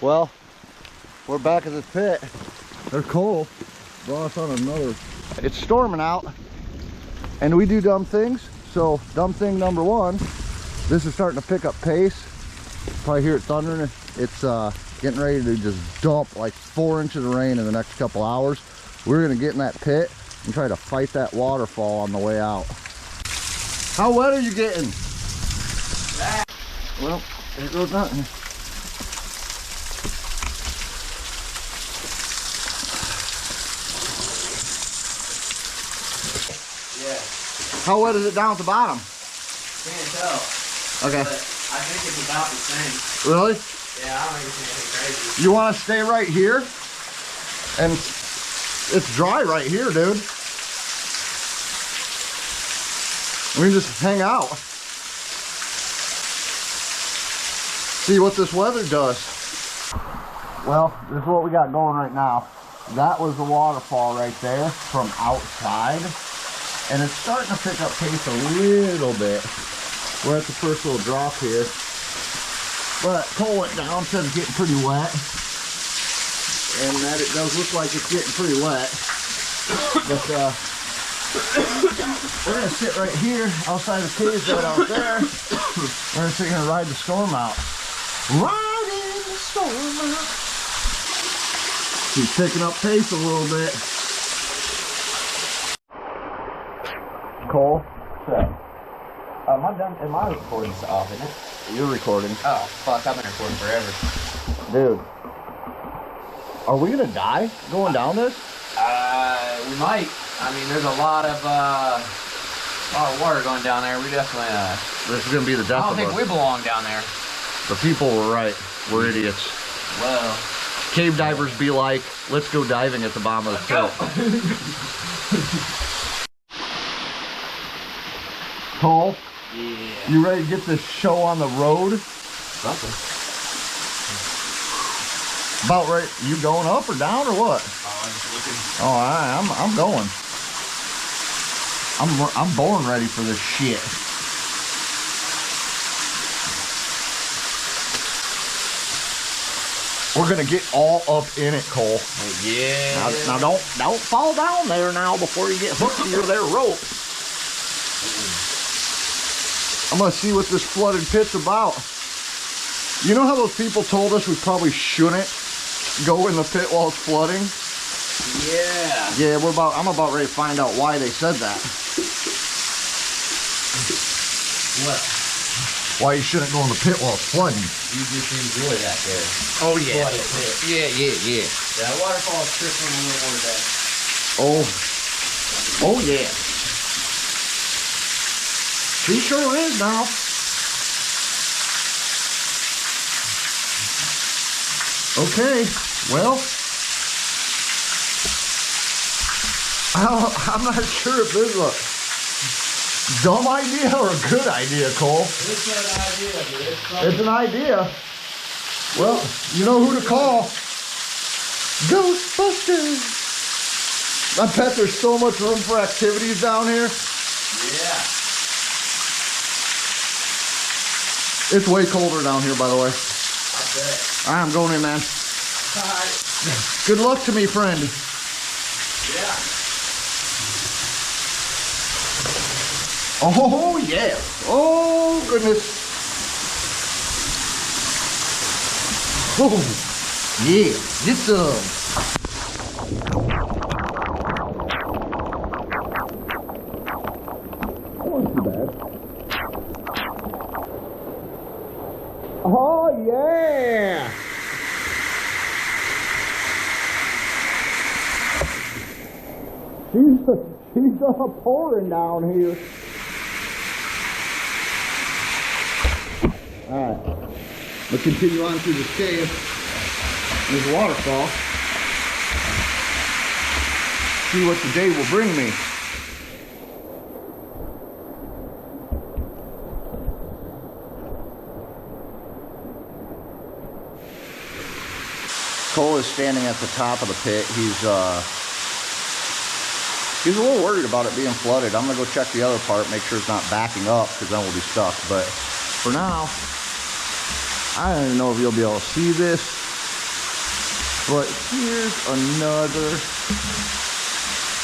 Well, we're back at this pit. There's Cole. Brought us on another. It's storming out, and we do dumb things. So, dumb thing number one, this is starting to pick up pace. Probably hear it thundering. It's getting ready to just dump like 4 inches of rain in the next couple hours. We're gonna get in that pit and try to fight that waterfall on the way out. How wet are you getting? Well, there goes nothing. Yeah. How wet is it down at the bottom? Can't tell. Okay. But I think it's about the same. Really? Yeah, I don't think it's anything crazy. You want to stay right here? And it's dry right here, dude. We can just hang out. See what this weather does. Well, this is what we got going right now. That was the waterfall right there from outside. And it's starting to pick up pace a little bit. We're at the first little drop here. But Cole went down, said it's getting pretty wet. And that it does look like it's getting pretty wet. But we're gonna sit right here outside the caves right out there. We're gonna sit here and ride the storm out. Riding the storm out. He's picking up pace a little bit. Cole, Am I done? Am I recording off, isn't it? you're recording. Oh, fuck, I've been recording forever. Dude, are we gonna die going down this? We might. I mean, there's a lot of water going down there. We definitely, This is gonna be the death I don't of think us. we belong down there. The people were right. We're idiots. Well, Cave divers be like, let's go diving at the bottom of the pit. Cole, yeah. you ready to get this show on the road? Something. About right, you going up or down or what? Oh, I'm just looking. Oh, I'm going. I'm born ready for this shit. We're gonna get all up in it, Cole. Yeah. Now don't fall down there now before you get hooked to their rope. I'm gonna see what this flooded pit's about. You know how those people told us we probably shouldn't go in the pit while it's flooding? Yeah. Yeah, I'm about ready to find out why they said that. What? Why you shouldn't go in the pit while it's flooding. You just enjoy that there. Oh yeah. Flooded pit. Yeah. That waterfall is trickling a little more today. Oh yeah. She sure is now. Okay, well, I'm not sure if this is a dumb idea or a good idea, Cole. It's an idea, dude. It's an idea. Well, you know who to call. Ghostbusters. I bet there's so much room for activities down here. Yeah. It's way colder down here, by the way. I bet. I'm going in, man. Alright. Good luck to me, friend. Yeah. Oh, yeah. Oh, goodness. Oh, yeah. Get some. That wasn't too bad. Oh, yeah. She's pouring down here. Alright. We'll continue on through this cave. There's a waterfall. See what the day will bring me. Cole is standing at the top of the pit. He's a little worried about it being flooded. I'm gonna go check the other part, make sure it's not backing up, because then we'll be stuck. But for now, I don't even know if you'll be able to see this. But here's another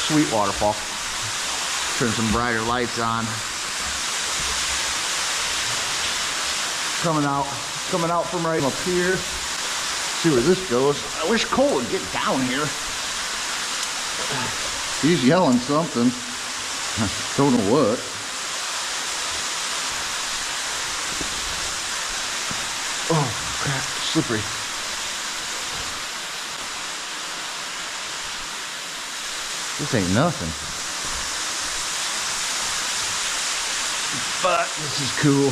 sweet waterfall. Turn some brighter lights on. Coming out from right up here. See where this goes. I wish Cole would get down here. He's yelling something. Don't know what. Oh crap, slippery. This ain't nothing. But this is cool.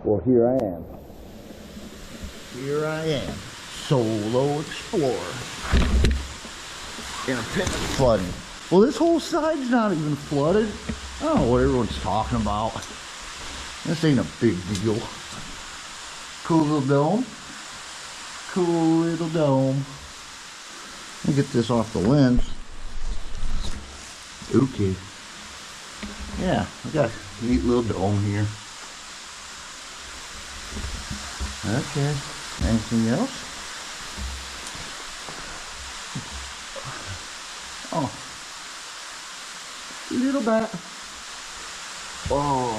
Well, here I am. Here I am. Solo explorer. In a pit of flooding. Well, this whole side's not even flooded. I don't know what everyone's talking about. This ain't a big deal. Cool little dome. Cool little dome. Let me get this off the lens. Okay. Yeah, I got a neat little dome here. Okay. Anything else? Oh. Little bat. Oh.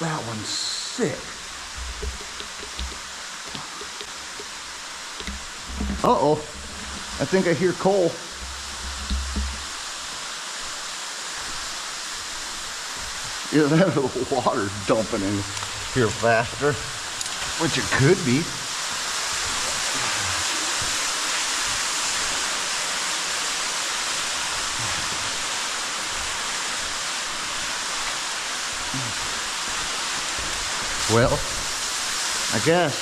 That one's sick. Uh-oh. I think I hear Cole. Yeah, that water's dumping in here faster. Which it could be. Well, I guess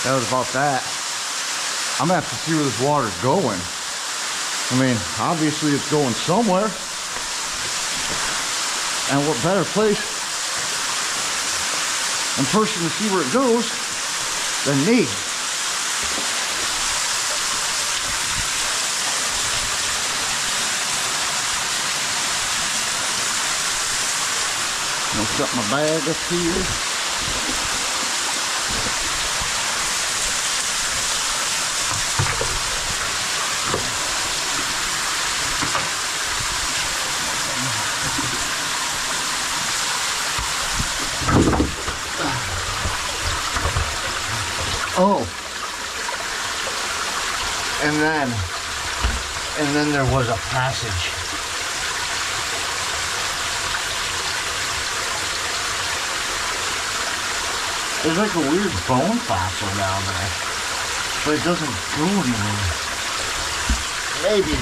that was about that. I'm gonna have to see where this water's going. I mean, obviously it's going somewhere. And what better place and person to see where it goes than me. I'll set my bag up here. Oh, and then there was a passage. There's like a weird bone fossil down there, but it doesn't go anywhere. Maybe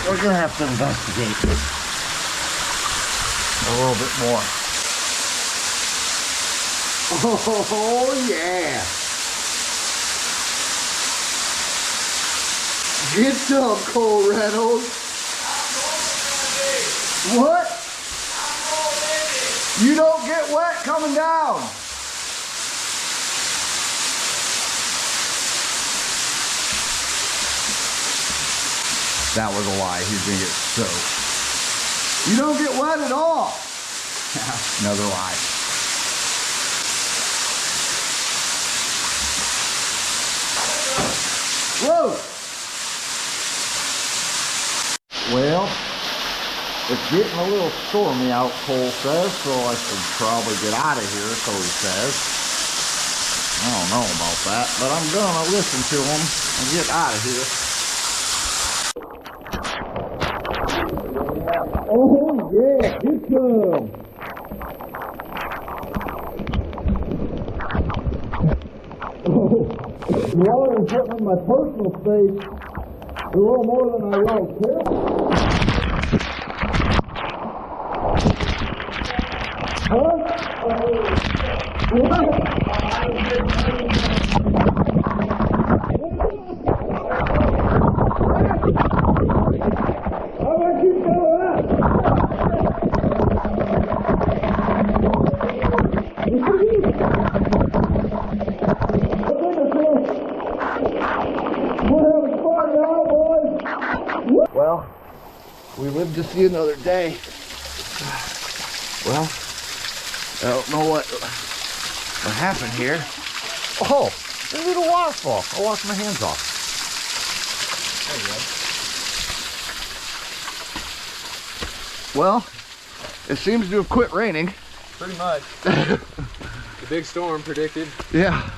we're gonna have to investigate this a little bit more. Oh yeah! Get some, Cole Reynolds. What? You don't get wet coming down. That was a lie. He's gonna get soaked. You don't get wet at all. Another lie. Whoa! Well, it's getting a little stormy out, Cole says, so I should probably get out of here, so he says. I don't know about that, but I'm gonna listen to him and get out of here. Oh yeah, get some! The water is getting in my personal space a little more than I will care. We live to see another day. Well, I don't know what happened here. Oh, there's a little waterfall. I'll wash my hands off. There you go. Well, it seems to have quit raining. Pretty much. The big storm predicted. Yeah.